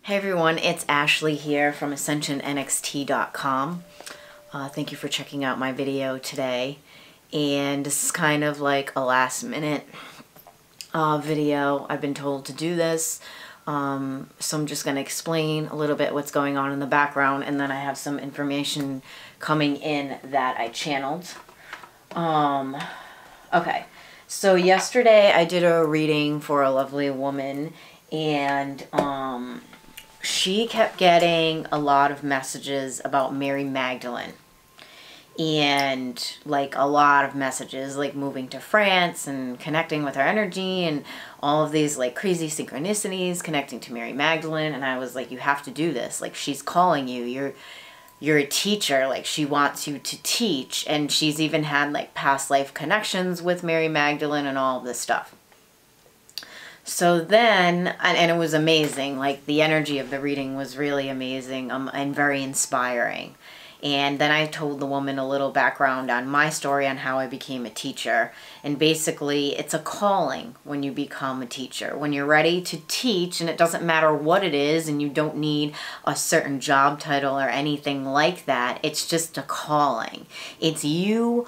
Hey everyone, it's Ashley here from AscensionNxt.com. Thank you for checking out my video today. And this is kind of like a last minute video. I've been told to do this. So I'm just going to explain a little bit what's going on in the background, and then I have some information coming in that I channeled. Okay, so yesterday I did a reading for a lovely woman, and she kept getting a lot of messages about Mary Magdalene, and like a lot of messages like moving to France and connecting with her energy and all of these like crazy synchronicities connecting to Mary Magdalene. And I was like, you have to do this. Like, she's calling you. You're a teacher. Like, she wants you to teach. And she's even had like past life connections with Mary Magdalene and all of this stuff. So then, and it was amazing, like the energy of the reading was really amazing and very inspiring. And then I told the woman a little background on my story on how I became a teacher. And basically, it's a calling when you become a teacher. When you're ready to teach, and it doesn't matter what it is, and you don't need a certain job title or anything like that, it's just a calling. It's you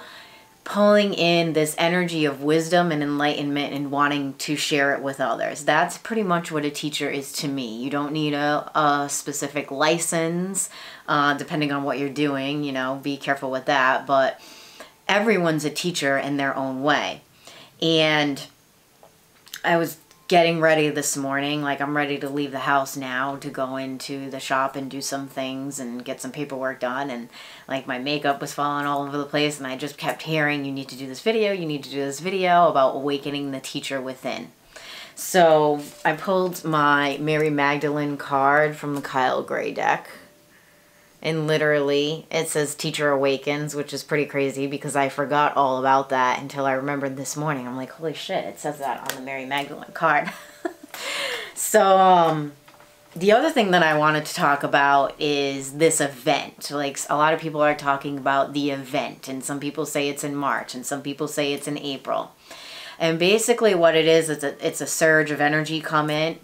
pulling in this energy of wisdom and enlightenment and wanting to share it with others. That's pretty much what a teacher is to me. You don't need a specific license, depending on what you're doing, you know, be careful with that, but everyone's a teacher in their own way. And I was getting ready this morning, like I'm ready to leave the house now to go into the shop and do some things and get some paperwork done, and like my makeup was falling all over the place, and I just kept hearing, you need to do this video, you need to do this video about awakening the teacher within. So I pulled my Mary Magdalene card from the Kyle Gray deck, and literally it says Teacher Awakens, which is pretty crazy because I forgot all about that until I remembered this morning. I'm like, holy shit, it says that on the Mary Magdalene card. So the other thing that I wanted to talk about is this event. Like, a lot of people are talking about the event, and some people say it's in March, and some people say it's in April. And basically what it is, it's a surge of energy coming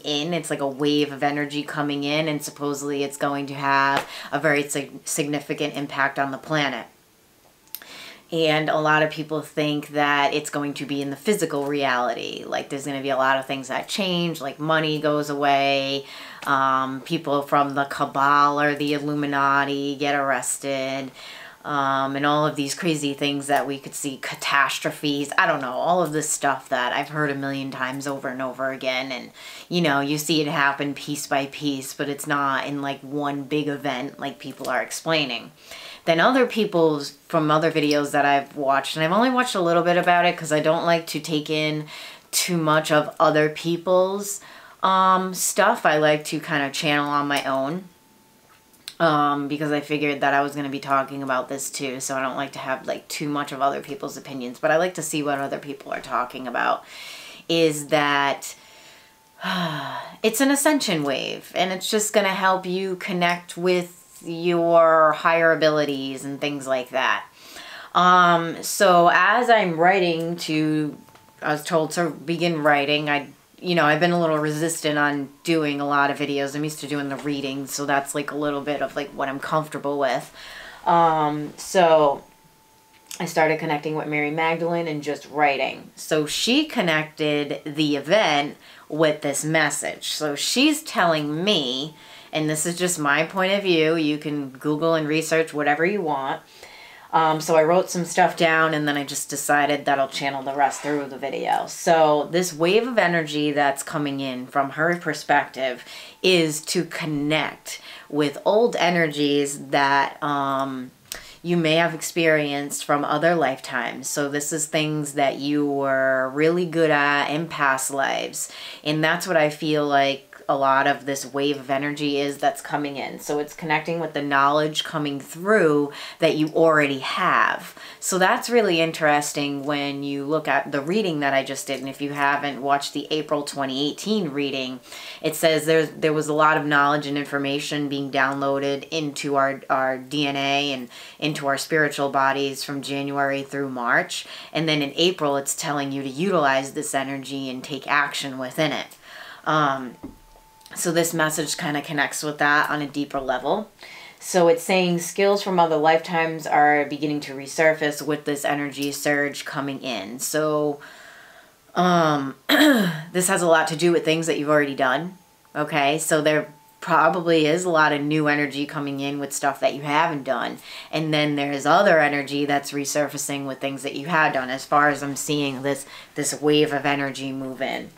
in. It's like a wave of energy coming in, and supposedly it's going to have a very significant impact on the planet. And a lot of people think that it's going to be in the physical reality. Like, there's going to be a lot of things that change, like money goes away, people from the Cabal or the Illuminati get arrested, and all of these crazy things that we could see, catastrophes, I don't know, all of this stuff that I've heard a million times over and over again. And, you know, you see it happen piece by piece, but it's not in like one big event like people are explaining. Then other people's, from other videos that I've watched, and I've only watched a little bit about it because I don't like to take in too much of other people's stuff. I like to kind of channel on my own. Because I figured that I was going to be talking about this too, so I don't like to have like too much of other people's opinions, but I like to see what other people are talking about. Is that it's an ascension wave, and it's just going to help you connect with your higher abilities and things like that. So as I'm writing I was told to begin writing, you know, I've been a little resistant on doing a lot of videos. I'm used to doing the readings, so that's like a little bit of like what I'm comfortable with. So I started connecting with Mary Magdalene and just writing. So she connected the event with this message. So she's telling me, and this is just my point of view, you can Google and research whatever you want. So I wrote some stuff down, and then I just decided that I'll channel the rest through the video. So this wave of energy that's coming in from her perspective is to connect with old energies that you may have experienced from other lifetimes. So this is things that you were really good at in past lives. And that's what I feel like a lot of this wave of energy is that's coming in. So it's connecting with the knowledge coming through that you already have. So that's really interesting when you look at the reading that I just did. And if you haven't watched the April 2018 reading, it says there was a lot of knowledge and information being downloaded into our DNA and into our spiritual bodies from January through March. And then in April, it's telling you to utilize this energy and take action within it. So this message kind of connects with that on a deeper level. So it's saying skills from other lifetimes are beginning to resurface with this energy surge coming in. So this has a lot to do with things that you've already done. Okay, so there probably is a lot of new energy coming in with stuff that you haven't done. And then there's other energy that's resurfacing with things that you have done, as far as I'm seeing this wave of energy move in.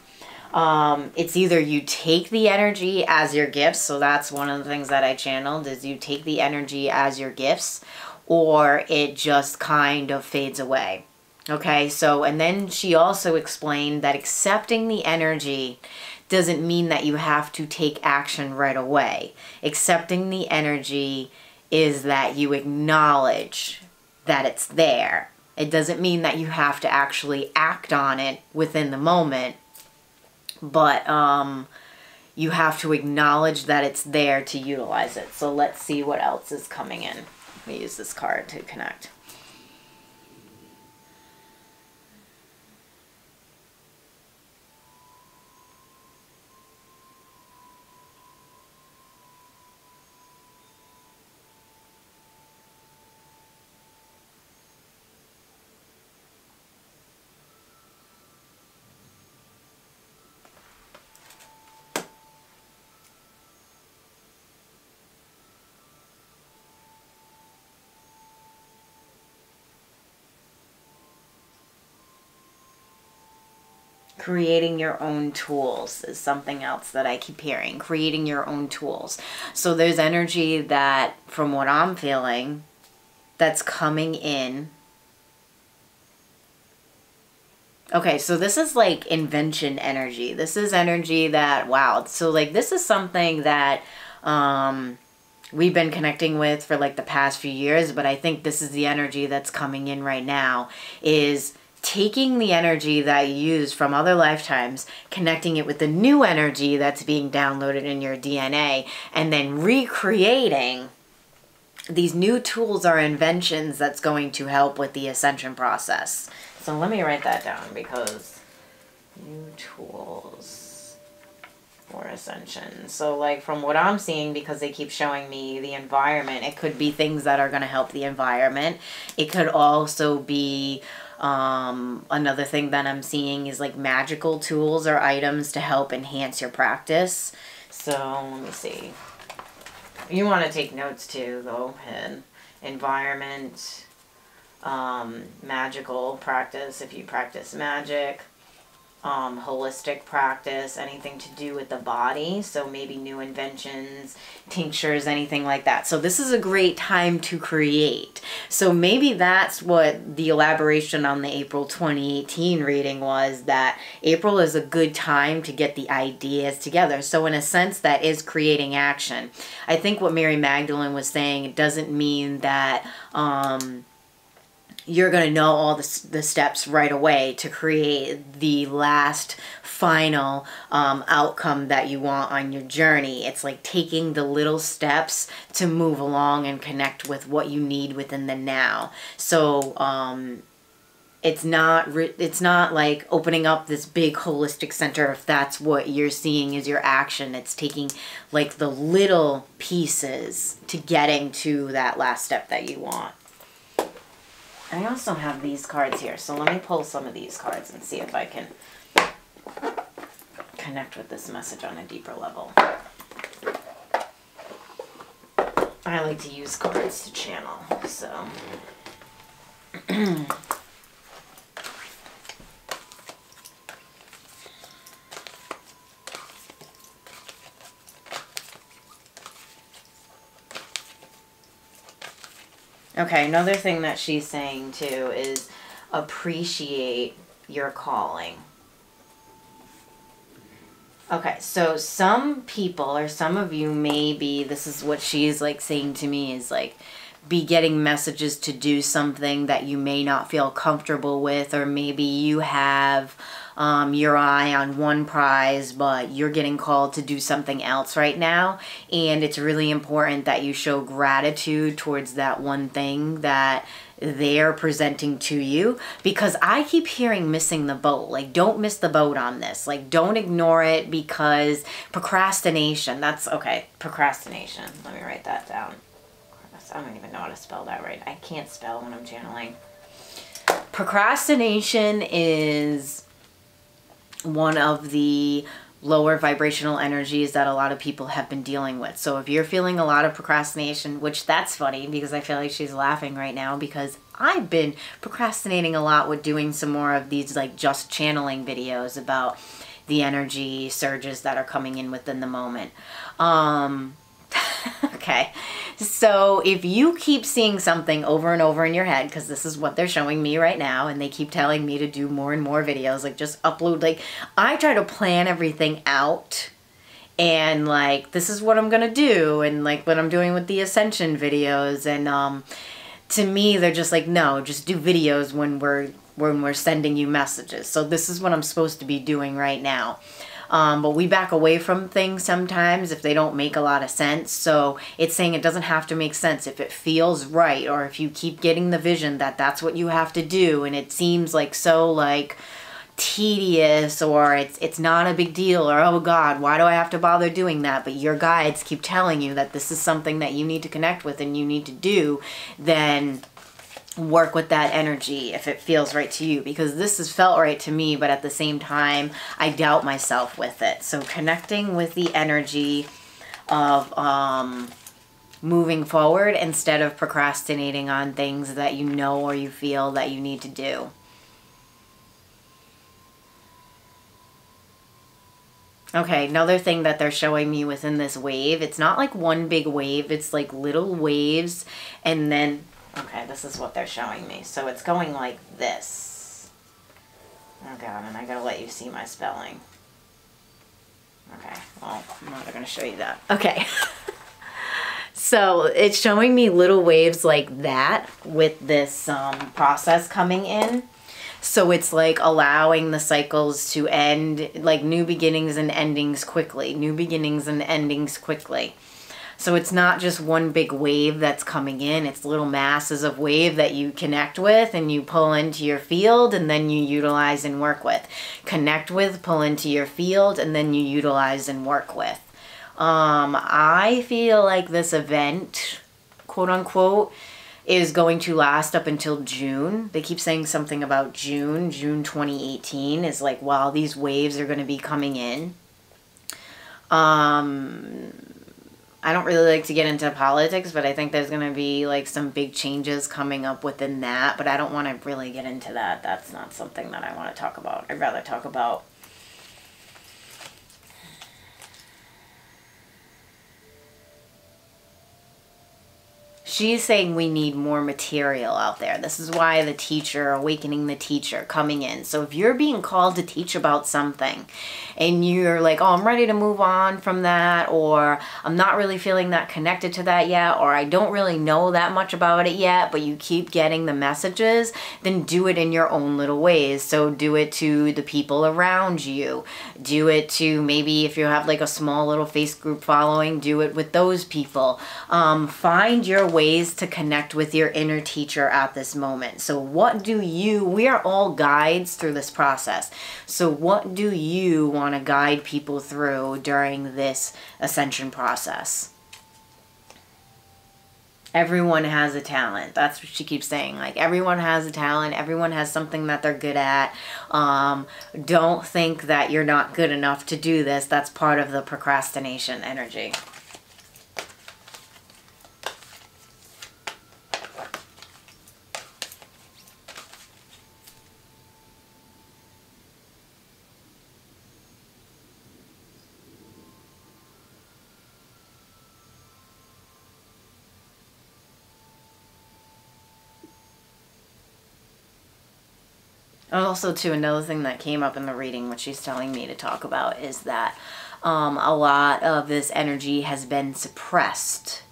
It's either you take the energy as your gifts, so that's one of the things that I channeled, is you take the energy as your gifts, or it just kind of fades away. Okay, so, and then she also explained that accepting the energy doesn't mean that you have to take action right away. Accepting the energy is that you acknowledge that it's there. It doesn't mean that you have to actually act on it within the moment, but you have to acknowledge that it's there to utilize it. So let's see what else is coming in. Let me use this card to connect. Creating your own tools is something else that I keep hearing. Creating your own tools. So there's energy that, from what I'm feeling, that's coming in. Okay, so this is like invention energy. This is energy that, wow. So like this is something that we've been connecting with for like the past few years, but I think this is the energy that's coming in right now, is taking the energy that you used from other lifetimes, connecting it with the new energy that's being downloaded in your DNA, and then recreating these new tools or inventions that's going to help with the ascension process. So let me write that down, because new tools for ascension. So like from what I'm seeing, because they keep showing me the environment, it could be things that are going to help the environment. It could also be another thing that I'm seeing is like magical tools or items to help enhance your practice. So let me see. You want to take notes too, go ahead. Environment, magical practice if you practice magic, holistic practice, anything to do with the body, so maybe new inventions, tinctures, anything like that. So this is a great time to create. So maybe that's what the elaboration on the April 2018 reading was, that April is a good time to get the ideas together. So in a sense, that is creating action. I think what Mary Magdalene was saying, it doesn't mean that you're going to know all the steps right away to create the last final outcome that you want on your journey. It's like taking the little steps to move along and connect with what you need within the now. So it's not like opening up this big holistic center if that's what you're seeing as your action. It's taking like the little pieces to getting to that last step that you want. I also have these cards here, so let me pull some of these cards and see if I can connect with this message on a deeper level. I like to use cards to channel, so. Okay, another thing that she's saying too is appreciate your calling. Okay, so some people, or some of you maybe, this is what she's like saying to me, is like be getting messages to do something that you may not feel comfortable with, or maybe you have your eye on one prize, but you're getting called to do something else right now. And it's really important that you show gratitude towards that one thing that they're presenting to you, because I keep hearing missing the boat. Like, don't miss the boat on this. Like, don't ignore it, because procrastination, that's okay. Procrastination. Let me write that down. I don't even know how to spell that right. I can't spell when I'm channeling. Procrastination is one of the lower vibrational energies that a lot of people have been dealing with. So if you're feeling a lot of procrastination, which that's funny because I feel like she's laughing right now, because I've been procrastinating a lot with doing some more of these like just channeling videos about the energy surges that are coming in within the moment. Okay. So if you keep seeing something over and over in your head, because this is what they're showing me right now, and they keep telling me to do more and more videos, like just upload, like I try to plan everything out, and like this is what I'm gonna do, and like what I'm doing with the Ascension videos, and to me they're just like, no, just do videos when we're sending you messages. So this is what I'm supposed to be doing right now. But we back away from things sometimes if they don't make a lot of sense. So it's saying it doesn't have to make sense. If it feels right, or if you keep getting the vision that that's what you have to do, and it seems like so like tedious, or it's not a big deal, or oh God, why do I have to bother doing that? But your guides keep telling you that this is something that you need to connect with and you need to do, then work with that energy if it feels right to you, because this has felt right to me, but at the same time I doubt myself with it. So connecting with the energy of moving forward instead of procrastinating on things that you know or you feel that you need to do. Okay, another thing that they're showing me within this wave, it's not like one big wave, it's like little waves, and then okay, this is what they're showing me. So it's going like this. Oh God, and I gotta let you see my spelling. Okay, well, I'm not gonna show you that. Okay. So it's showing me little waves like that with this process coming in. So it's like allowing the cycles to end, like new beginnings and endings quickly. New beginnings and endings quickly. So it's not just one big wave that's coming in, it's little masses of wave that you connect with and you pull into your field and then you utilize and work with. Connect with, pull into your field, and then you utilize and work with. I feel like this event, quote unquote, is going to last up until June. They keep saying something about June 2018 is like while these waves are going to be coming in. I don't really like to get into politics, but I think there's going to be like some big changes coming up within that, but I don't want to really get into that. That's not something that I want to talk about. I'd rather talk about she's saying we need more material out there. This is why the teacher, awakening the teacher, coming in. So if you're being called to teach about something and you're like, oh, I'm ready to move on from that, or I'm not really feeling that connected to that yet, or I don't really know that much about it yet, but you keep getting the messages, then do it in your own little ways. So do it to the people around you. Do it to maybe if you have like a small little face group following, do it with those people. Find your ways to connect with your inner teacher at this moment. So what do you, we are all guides through this process. So what do you want to guide people through during this ascension process? Everyone has a talent. That's what she keeps saying. Like everyone has a talent. Everyone has something that they're good at. Don't think that you're not good enough to do this. That's part of the procrastination energy. Also, too, another thing that came up in the reading, which she's telling me to talk about, is that a lot of this energy has been suppressed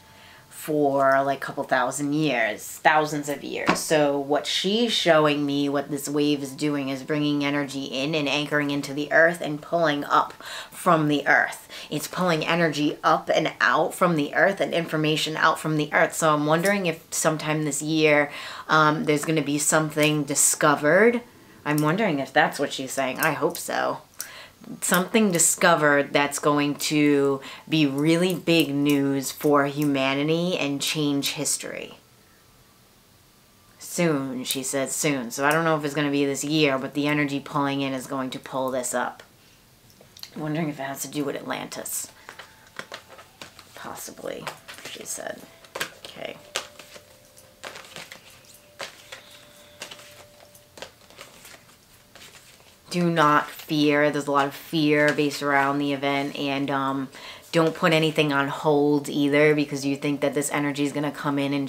for like a couple thousand years, thousands of years. So what she's showing me, what this wave is doing, is bringing energy in and anchoring into the earth and pulling up from the earth. It's pulling energy up and out from the earth and information out from the earth. So I'm wondering if sometime this year there's going to be something discovered. I'm wondering if that's what she's saying. I hope so. Something discovered that's going to be really big news for humanity and change history. Soon, she said soon. So I don't know if it's going to be this year, but the energy pulling in is going to pull this up. I'm wondering if it has to do with Atlantis. Possibly, she said. Okay. Do not fear. There's a lot of fear based around the event, and don't put anything on hold either, because you think that this energy is going to come in and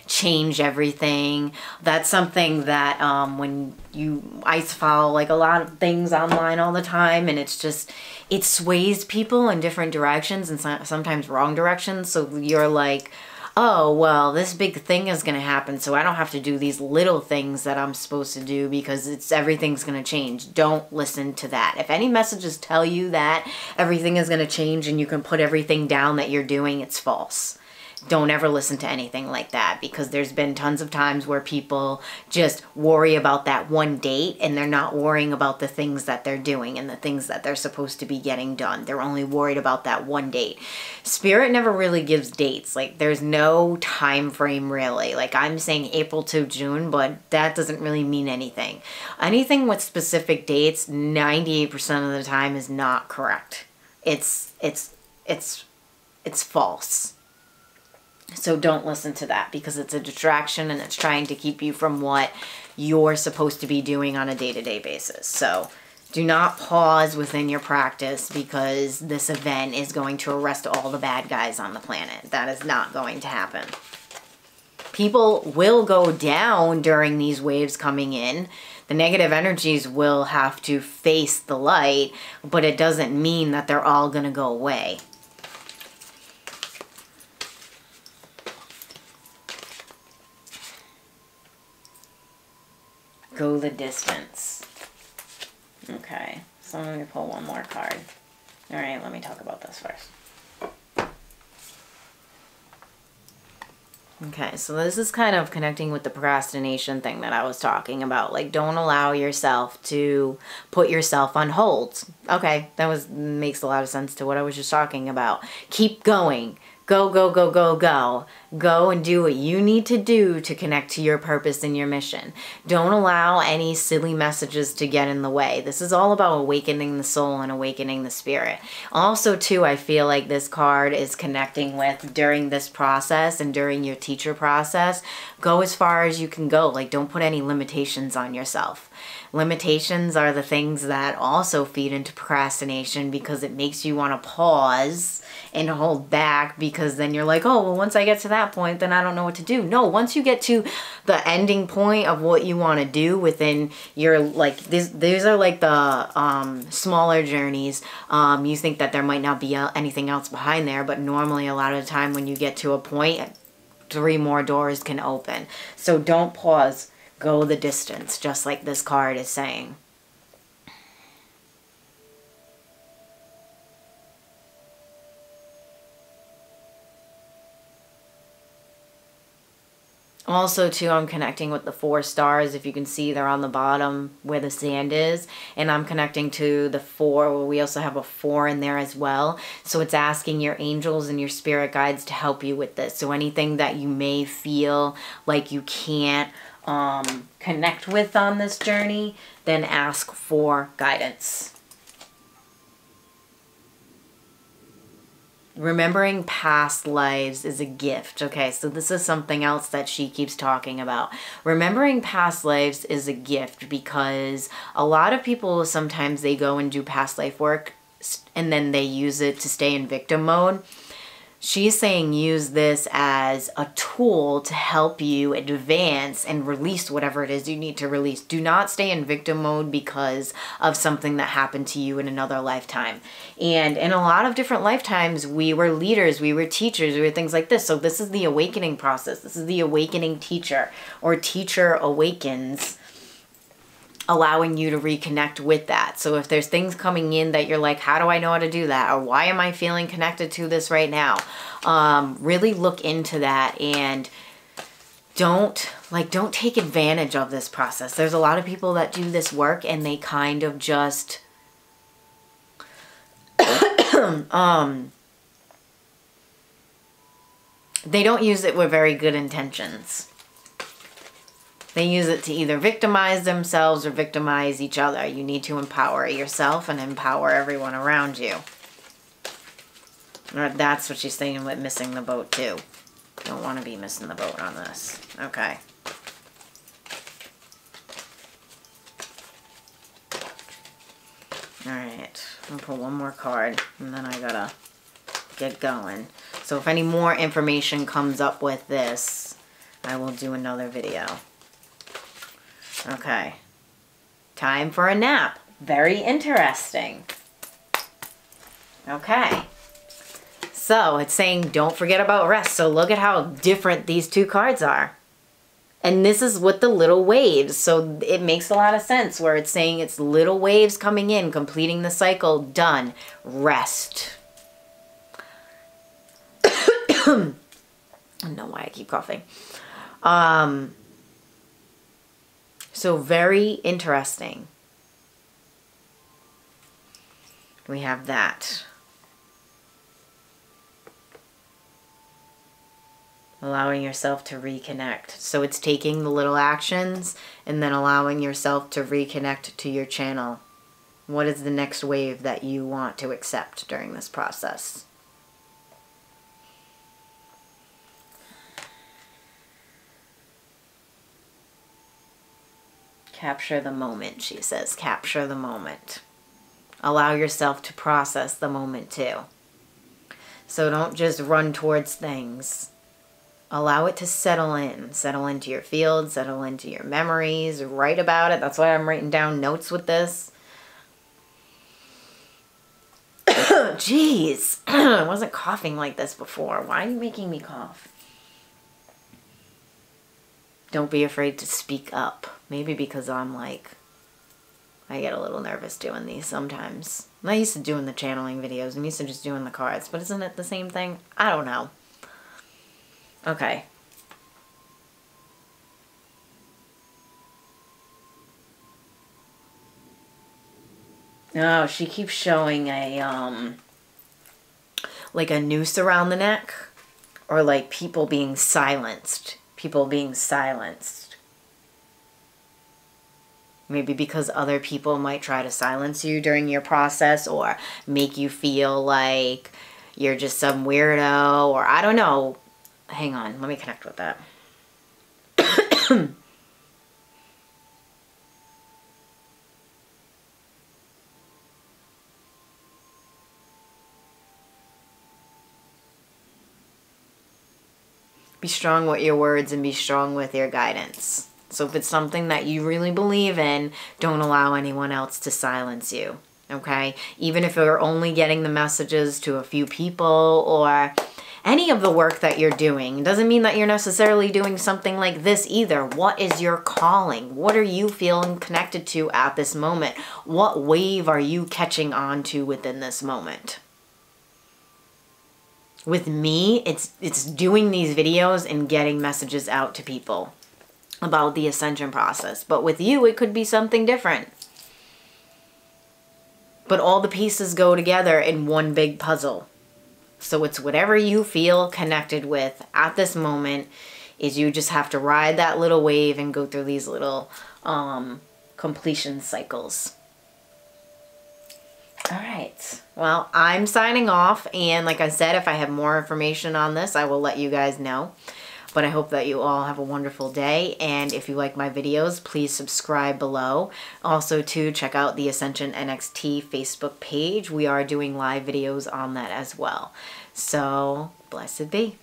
change everything. That's something that I follow like a lot of things online all the time, and it's just, it sways people in different directions and sometimes wrong directions. So you're like, oh, well, this big thing is going to happen, so I don't have to do these little things that I'm supposed to do because everything's going to change. Don't listen to that. If any messages tell you that everything is going to change and you can put everything down that you're doing, it's false. Don't ever listen to anything like that, because there's been tons of times where people just worry about that one date and they're not worrying about the things that they're doing and the things that they're supposed to be getting done. They're only worried about that one date. Spirit never really gives dates. Like, there's no time frame really. Like, I'm saying April to June, but that doesn't really mean anything. Anything with specific dates, 98% of the time is not correct. It's false. So don't listen to that, because it's a distraction and it's trying to keep you from what you're supposed to be doing on a day-to-day basis. So do not pause within your practice because this event is going to arrest all the bad guys on the planet. That is not going to happen. People will go down during these waves coming in. The negative energies will have to face the light, but it doesn't mean that they're all going to go away. Go the distance. Okay, so let me pull one more card. All right, let me talk about this first. Okay, so this is kind of connecting with the procrastination thing that I was talking about. Like, don't allow yourself to put yourself on hold. Okay, that makes a lot of sense to what I was just talking about. Keep going. Go, go, go, go, go. Go and do what you need to do to connect to your purpose and your mission. Don't allow any silly messages to get in the way. This is all about awakening the soul and awakening the spirit. Also, too, I feel like this card is connecting with during this process and during your teacher process. Go as far as you can go. Like, don't put any limitations on yourself. Limitations are the things that also feed into procrastination, because it makes you want to pause and hold back, because then you're like, oh, well, once I get to that point, then I don't know what to do. No, once you get to the ending point of what you want to do within your, like, these are like the smaller journeys. You think that there might not be anything else behind there, but normally a lot of the time when you get to a point, 3 more doors can open. So don't pause. Go the distance, just like this card is saying. Also, too, I'm connecting with the 4 stars. If you can see, they're on the bottom where the sand is. And I'm connecting to the 4. Well, we also have a 4 in there as well. So it's asking your angels and your spirit guides to help you with this. So anything that you may feel like you can't connect with on this journey, then ask for guidance. Remembering past lives is a gift. Okay, so this is something else that she keeps talking about. Remembering past lives is a gift, because a lot of people, sometimes they go and do past life work and then they use it to stay in victim mode. She's saying use this as a tool to help you advance and release whatever it is you need to release. Do not stay in victim mode because of something that happened to you in another lifetime. And in a lot of different lifetimes, we were leaders, we were teachers, we were things like this. So this is the awakening process. This is the awakening teacher, or teacher awakens, allowing you to reconnect with that. So if there's things coming in that you're like, how do I know how to do that? Or why am I feeling connected to this right now? Really look into that, and don't take advantage of this process. There's a lot of people that do this work and they kind of just, they don't use it with very good intentions. They use it to either victimize themselves or victimize each other. You need to empower yourself and empower everyone around you. Or that's what she's saying with missing the boat too. Don't want to be missing the boat on this. Okay. Alright. I'm going to pull one more card and then I gotta get going. So if any more information comes up with this, I will do another video. Okay. Time for a nap. Very interesting. Okay. So it's saying don't forget about rest. So look at how different these two cards are. And this is with the little waves. So it makes a lot of sense where it's saying it's little waves coming in, completing the cycle, done. Rest. I don't know why I keep coughing. So very interesting. We have that. Allowing yourself to reconnect. So it's taking the little actions and then allowing yourself to reconnect to your channel. What is the next wave that you want to accept during this process? Capture the moment, she says. Capture the moment. Allow yourself to process the moment too. So don't just run towards things. Allow it to settle in. Settle into your field, settle into your memories, write about it. That's why I'm writing down notes with this. Jeez, I wasn't coughing like this before. Why are you making me cough? Don't be afraid to speak up. Maybe because I'm like, I get a little nervous doing these sometimes. I'm not used to doing the channeling videos. I'm used to just doing the cards. But isn't it the same thing? I don't know. Okay. Oh, she keeps showing a, like a noose around the neck. Or like people being silenced. People being silenced. Maybe because other people might try to silence you during your process or make you feel like you're just some weirdo or I don't know. Hang on, let me connect with that. Be strong with your words and be strong with your guidance. So if it's something that you really believe in, don't allow anyone else to silence you, okay? Even if you're only getting the messages to a few people or any of the work that you're doing. It doesn't mean that you're necessarily doing something like this either. What is your calling? What are you feeling connected to at this moment? What wave are you catching on to within this moment? With me, it's doing these videos and getting messages out to people about the ascension process. But with you, it could be something different. But all the pieces go together in one big puzzle. So it's whatever you feel connected with at this moment is you just have to ride that little wave and go through these little completion cycles. All right. Well, I'm signing off. And like I said, if I have more information on this, I will let you guys know. But I hope that you all have a wonderful day. And if you like my videos, please subscribe below. Also, to check out the Ascension NXT Facebook page. We are doing live videos on that as well. So, blessed be.